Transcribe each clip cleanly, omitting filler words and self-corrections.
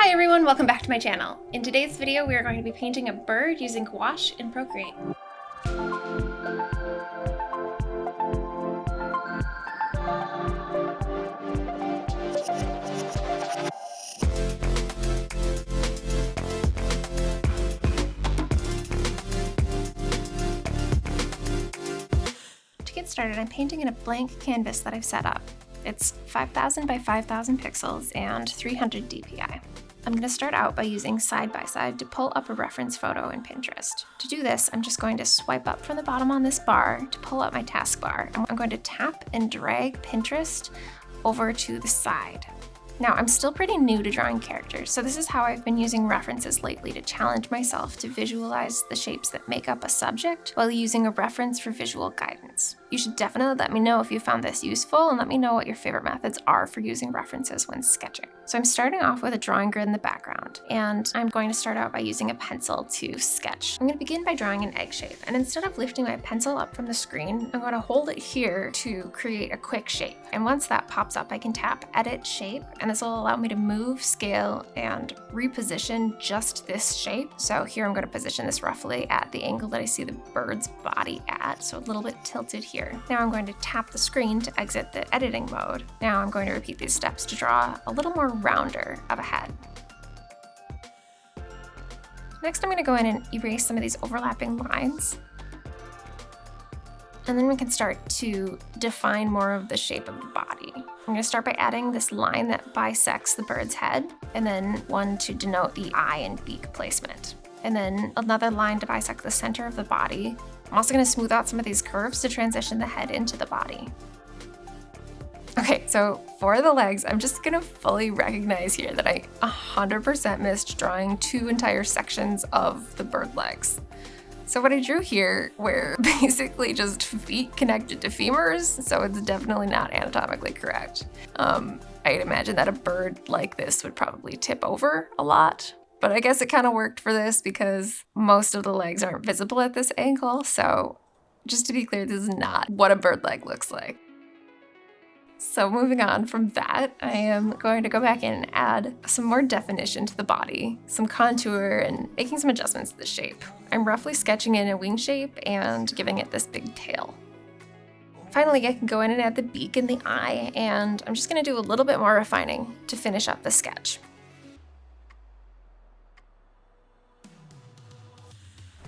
Hi everyone, welcome back to my channel. In today's video, we are going to be painting a bird using gouache in Procreate. To get started, I'm painting in a blank canvas that I've set up. It's 5000 by 5000 pixels and 300 dpi. I'm going to start out by using side by side to pull up a reference photo in Pinterest. To do this, I'm just going to swipe up from the bottom on this bar to pull up my taskbar. I'm going to tap and drag Pinterest over to the side. Now, I'm still pretty new to drawing characters, so this is how I've been using references lately to challenge myself to visualize the shapes that make up a subject while using a reference for visual guidance. You should definitely let me know if you found this useful and let me know what your favorite methods are for using references when sketching. So I'm starting off with a drawing grid in the background, and I'm going to start out by using a pencil to sketch. I'm going to begin by drawing an egg shape, and instead of lifting my pencil up from the screen, I'm going to hold it here to create a quick shape. And once that pops up, I can tap Edit Shape, and this will allow me to move, scale, and reposition just this shape. So here I'm going to position this roughly at the angle that I see the bird's body at, so a little bit tilted here. Now I'm going to tap the screen to exit the editing mode. Now I'm going to repeat these steps to draw a little more rounder of a head. Next, I'm going to go in and erase some of these overlapping lines. And then we can start to define more of the shape of the body. I'm going to start by adding this line that bisects the bird's head, and then one to denote the eye and beak placement. And then another line to bisect the center of the body. I'm also going to smooth out some of these curves to transition the head into the body. Okay, so for the legs, I'm just gonna fully recognize here that I 100% missed drawing two entire sections of the bird legs. So what I drew here were basically just feet connected to femurs, so it's definitely not anatomically correct. I'd imagine that a bird like this would probably tip over a lot, but I guess it kind of worked for this because most of the legs aren't visible at this angle, so just to be clear, this is not what a bird leg looks like. So moving on from that, I am going to go back in and add some more definition to the body, some contour, and making some adjustments to the shape. I'm roughly sketching in a wing shape and giving it this big tail. Finally, I can go in and add the beak and the eye, and I'm just going to do a little bit more refining to finish up the sketch.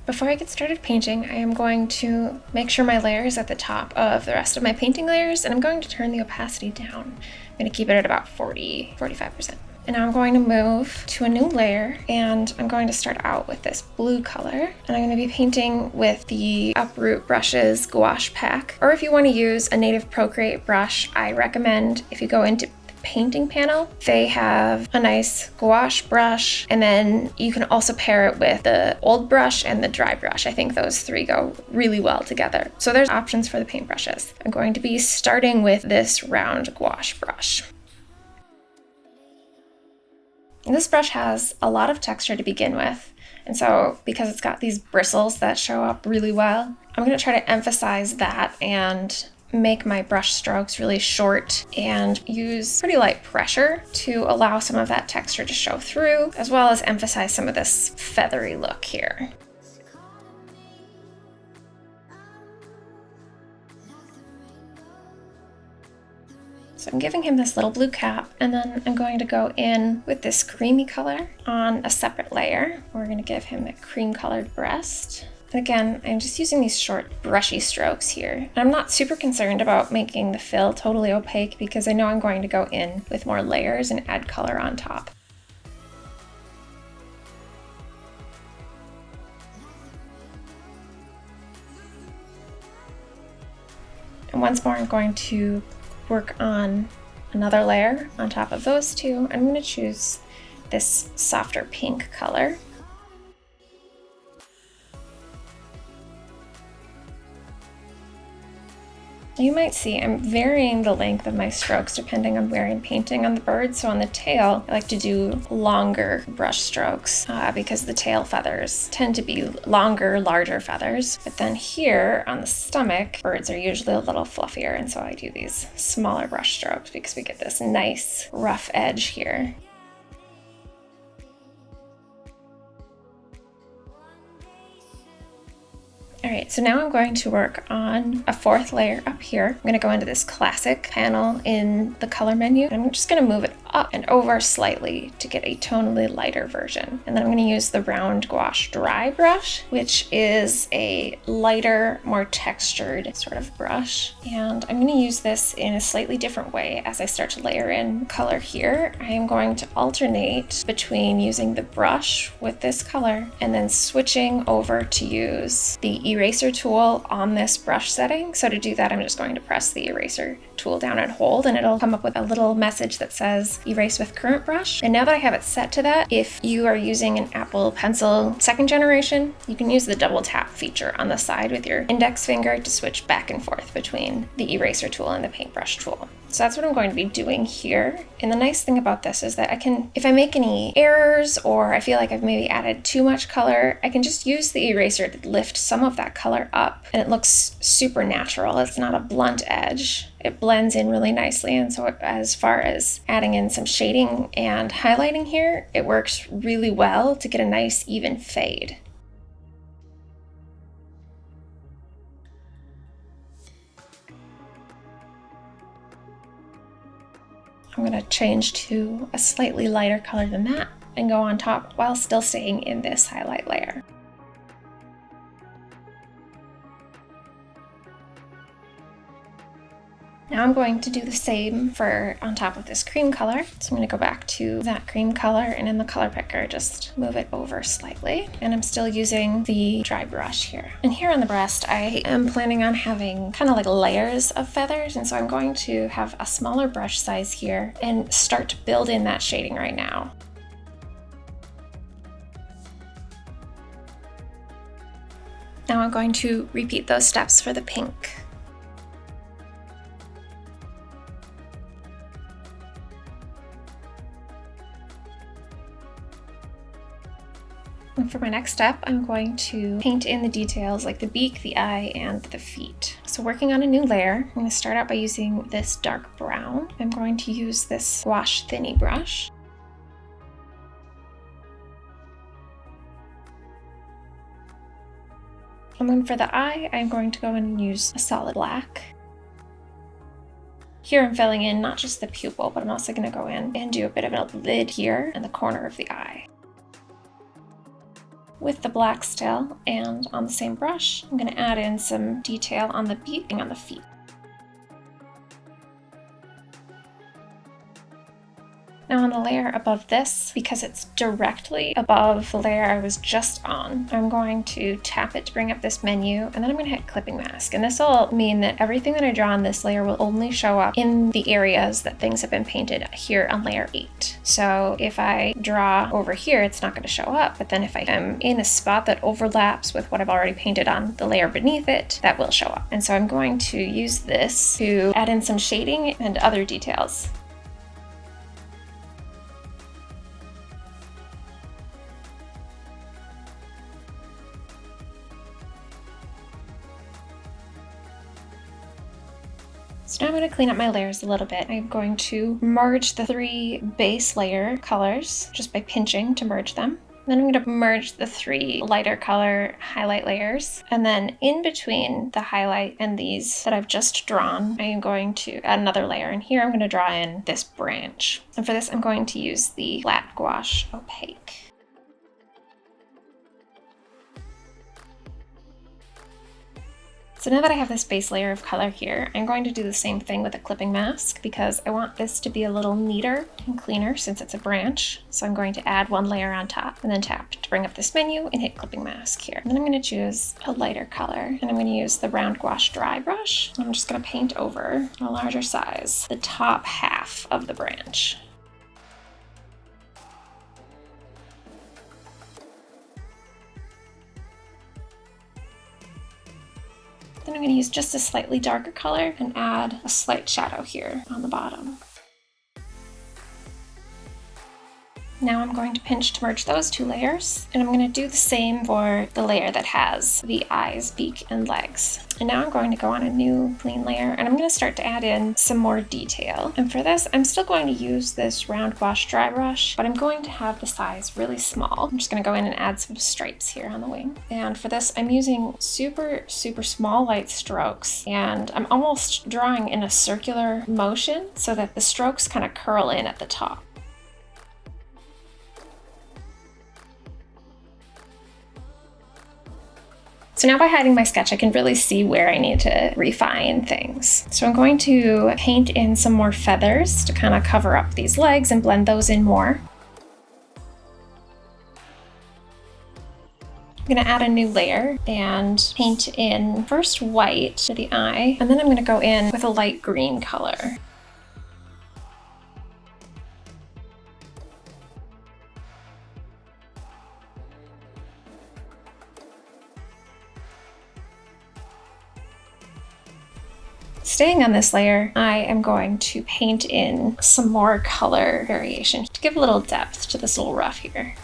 Before I get started painting, I am going to make sure my layer is at the top of the rest of my painting layers, and I'm going to turn the opacity down. I'm going to keep it at about 45%. And now I'm going to move to a new layer, and I'm going to start out with this blue color. And I'm going to be painting with the Uproot Brushes Gouache pack. Or if you want to use a native Procreate brush, I recommend if you go into painting panel, they have a nice gouache brush, and then you can also pair it with the old brush and the dry brush. I think those three go really well together. So there's options for the paintbrushes. I'm going to be starting with this round gouache brush. And this brush has a lot of texture to begin with, and so because it's got these bristles that show up really well, I'm going to try to emphasize that and make my brush strokes really short and use pretty light pressure to allow some of that texture to show through, as well as emphasize some of this feathery look here. So I'm giving him this little blue cap, and then I'm going to go in with this creamy color on a separate layer. We're going to give him that cream colored breast. And again, I'm just using these short brushy strokes here. I'm not super concerned about making the fill totally opaque because I know I'm going to go in with more layers and add color on top. And once more, I'm going to work on another layer on top of those two. I'm going to choose this softer pink color. You might see I'm varying the length of my strokes depending on where I'm painting on the bird. So on the tail, I like to do longer brush strokes because the tail feathers tend to be longer, larger feathers. But then here on the stomach, birds are usually a little fluffier, and so I do these smaller brush strokes because we get this nice rough edge here. All right, so now I'm going to work on a fourth layer up here. I'm going to go into this classic panel in the color menu. I'm just going to move it up and over slightly to get a tonally lighter version. And then I'm going to use the round gouache dry brush, which is a lighter, more textured sort of brush. And I'm going to use this in a slightly different way as I start to layer in color here. I am going to alternate between using the brush with this color and then switching over to use the eraser tool on this brush setting. So to do that, I'm just going to press the eraser tool down and hold, and it'll come up with a little message that says erase with current brush. And now that I have it set to that, if you are using an Apple Pencil 2nd generation, you can use the double tap feature on the side with your index finger to switch back and forth between the eraser tool and the paintbrush tool. So that's what I'm going to be doing here. And the nice thing about this is that I can, if I make any errors or I feel like I've maybe added too much color, I can just use the eraser to lift some of that color up, and it looks super natural. It's not a blunt edge. It blends in really nicely. And so as far as adding in some shading and highlighting here, it works really well to get a nice even fade. I'm going to change to a slightly lighter color than that and go on top while still staying in this highlight layer. Now I'm going to do the same for on top of this cream color. So I'm going to go back to that cream color and in the color picker, just move it over slightly. And I'm still using the dry brush here. And here on the breast, I am planning on having kind of like layers of feathers. And so I'm going to have a smaller brush size here and start to build in that shading right now. Now I'm going to repeat those steps for the pink. And for my next step, I'm going to paint in the details like the beak, the eye, and the feet. So working on a new layer, I'm going to start out by using this dark brown. I'm going to use this gouache thinny brush. And then for the eye, I'm going to go in and use a solid black. Here I'm filling in not just the pupil, but I'm also going to go in and do a bit of a lid here in the corner of the eye. With the black still, and on the same brush, I'm going to add in some detail on the beak and on the feet. Now on the layer above this, because it's directly above the layer I was just on, I'm going to tap it to bring up this menu, and then I'm going to hit clipping mask. And this will mean that everything that I draw on this layer will only show up in the areas that things have been painted here on layer 8. So if I draw over here, it's not going to show up, but then if I am in a spot that overlaps with what I've already painted on the layer beneath it, that will show up. And so I'm going to use this to add in some shading and other details. So now I'm going to clean up my layers a little bit. I'm going to merge the 3 base layer colors just by pinching to merge them. Then I'm going to merge the 3 lighter color highlight layers. And then in between the highlight and these that I've just drawn, I am going to add another layer. And here I'm going to draw in this branch. And for this, I'm going to use the flat gouache opaque. So now that I have this base layer of color here, I'm going to do the same thing with a clipping mask because I want this to be a little neater and cleaner since it's a branch. So I'm going to add 1 layer on top and then tap to bring up this menu and hit clipping mask here. And then I'm going to choose a lighter color and I'm going to use the round gouache dry brush. I'm just going to paint over a larger size, the top half of the branch. Then I'm going to use just a slightly darker color and add a slight shadow here on the bottom. Now I'm going to pinch to merge those two layers, and I'm going to do the same for the layer that has the eyes, beak, and legs. And now I'm going to go on a new clean layer, and I'm going to start to add in some more detail. And for this, I'm still going to use this round gouache dry brush, but I'm going to have the size really small. I'm just going to go in and add some stripes here on the wing. And for this, I'm using super small light strokes, and I'm almost drawing in a circular motion so that the strokes kind of curl in at the top. So now by hiding my sketch, I can really see where I need to refine things. So I'm going to paint in some more feathers to kind of cover up these legs and blend those in more. I'm going to add a new layer and paint in first white to the eye, and then I'm going to go in with a light green color. Staying on this layer, I am going to paint in some more color variation to give a little depth to this little ruff here.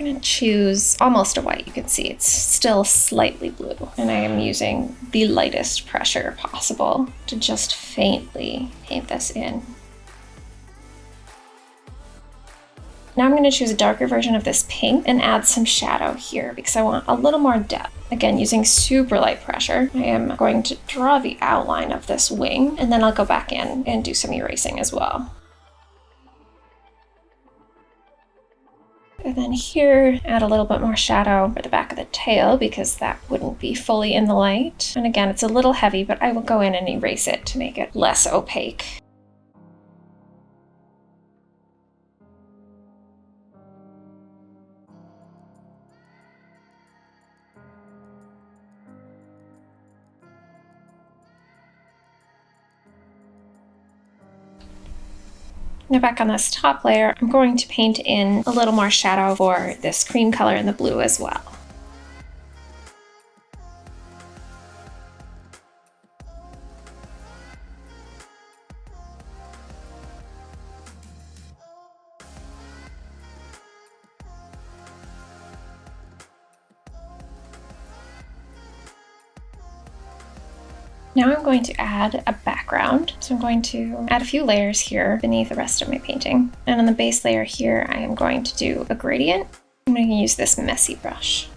I'm going to choose almost a white. You can see it's still slightly blue, and I am using the lightest pressure possible to just faintly paint this in. Now I'm going to choose a darker version of this pink and add some shadow here because I want a little more depth. Again, using super light pressure, I am going to draw the outline of this wing, and then I'll go back in and do some erasing as well. And then here, add a little bit more shadow for the back of the tail because that wouldn't be fully in the light. And again, it's a little heavy, but I will go in and erase it to make it less opaque. Now back on this top layer, I'm going to paint in a little more shadow for this cream color and the blue as well. Now I'm going to add a background. So I'm going to add a few layers here beneath the rest of my painting. And on the base layer here, I am going to do a gradient. I'm going to use this messy brush.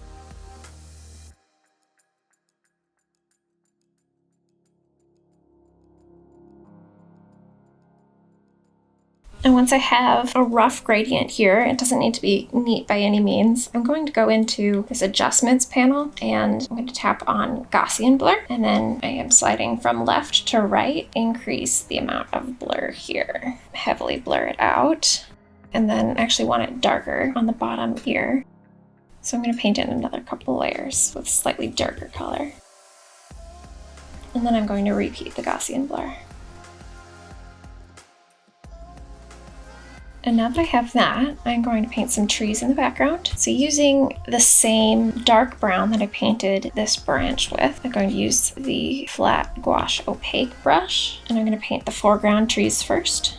And once I have a rough gradient here, it doesn't need to be neat by any means, I'm going to go into this adjustments panel and I'm going to tap on Gaussian blur. And then I am sliding from left to right, increase the amount of blur here, heavily blur it out. And then I actually want it darker on the bottom here. So I'm going to paint in another couple layers with slightly darker color. And then I'm going to repeat the Gaussian blur. And now that I have that, I'm going to paint some trees in the background. So using the same dark brown that I painted this branch with, I'm going to use the flat gouache opaque brush, and I'm going to paint the foreground trees first.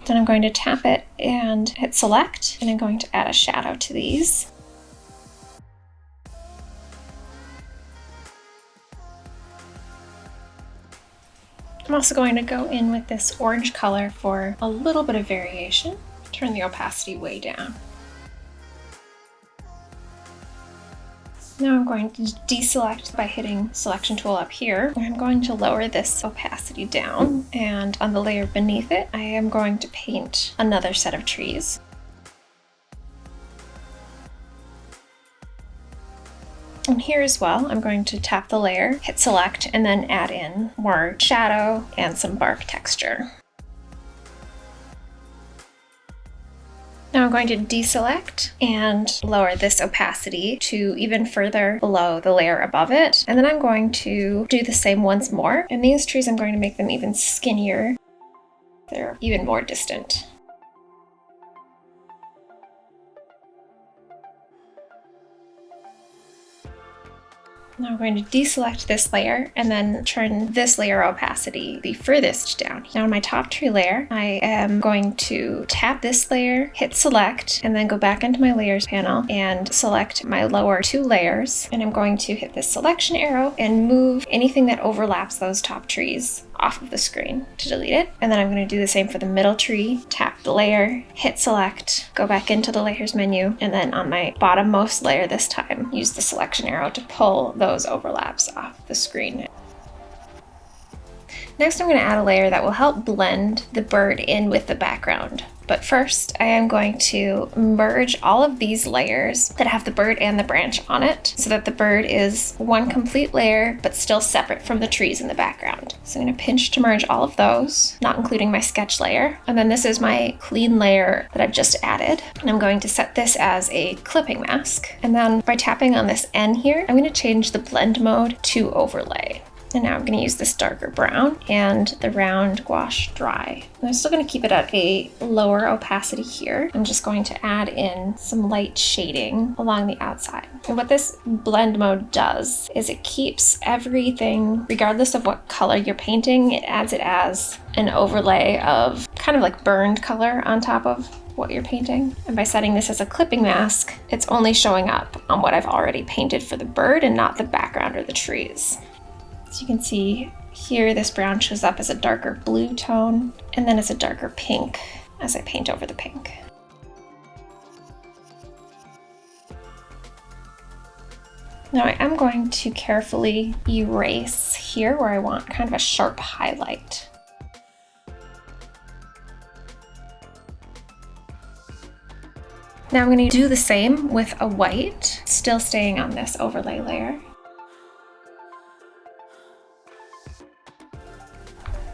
Then I'm going to tap it and hit select, and I'm going to add a shadow to these. I'm also going to go in with this orange color for a little bit of variation. Turn the opacity way down. Now I'm going to deselect by hitting selection tool up here. I'm going to lower this opacity down, and on the layer beneath it, I am going to paint another set of trees. And here as well, I'm going to tap the layer, hit select, and then add in more shadow and some bark texture. Now I'm going to deselect and lower this opacity to even further below the layer above it. And then I'm going to do the same once more. And these trees, I'm going to make them even skinnier. They're even more distant. Now I'm going to deselect this layer and then turn this layer opacity the furthest down. Now in my top tree layer, I am going to tap this layer, hit select, and then go back into my layers panel and select my lower 2 layers. And I'm going to hit this selection arrow and move anything that overlaps those top trees off of the screen to delete it. And then I'm going to do the same for the middle tree, tap the layer, hit select, go back into the layers menu, and then on my bottommost layer this time, use the selection arrow to pull those overlaps off the screen. Next, I'm going to add a layer that will help blend the bird in with the background. But first, I am going to merge all of these layers that have the bird and the branch on it so that the bird is one complete layer, but still separate from the trees in the background. So I'm going to pinch to merge all of those, not including my sketch layer. And then this is my clean layer that I've just added. And I'm going to set this as a clipping mask. And then by tapping on this N here, I'm going to change the blend mode to overlay. And now I'm going to use this darker brown and the round gouache dry. And I'm still going to keep it at a lower opacity here. I'm just going to add in some light shading along the outside. And what this blend mode does is it keeps everything, regardless of what color you're painting, it adds it as an overlay of kind of like burned color on top of what you're painting. And by setting this as a clipping mask, it's only showing up on what I've already painted for the bird and not the background or the trees. So you can see here this brown shows up as a darker blue tone and then as a darker pink as I paint over the pink. Now I am going to carefully erase here where I want kind of a sharp highlight. Now I'm going to do the same with a white, still staying on this overlay layer.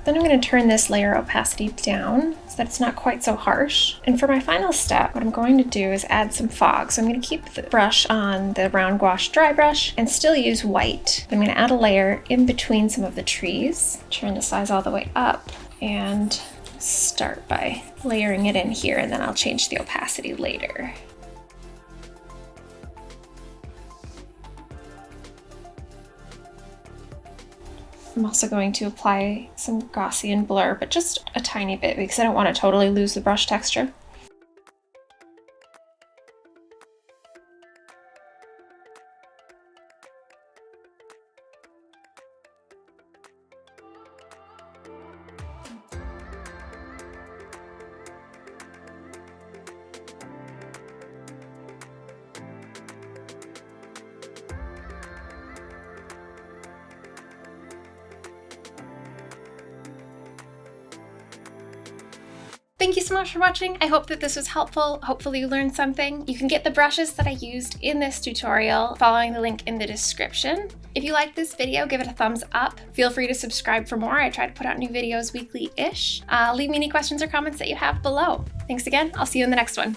Then I'm going to turn this layer opacity down so that it's not quite so harsh. And for my final step, what I'm going to do is add some fog. So I'm going to keep the brush on the round gouache dry brush and still use white. I'm going to add a layer in between some of the trees, turn the size all the way up, and start by layering it in here, and then I'll change the opacity later. I'm also going to apply some Gaussian blur, but just a tiny bit because I don't want to totally lose the brush texture. Thank you so much for watching. I hope that this was helpful. Hopefully you learned something. You can get the brushes that I used in this tutorial following the link in the description. If you liked this video, give it a thumbs up. Feel free to subscribe for more. I try to put out new videos weekly-ish. Leave me any questions or comments that you have below. Thanks again. I'll see you in the next one.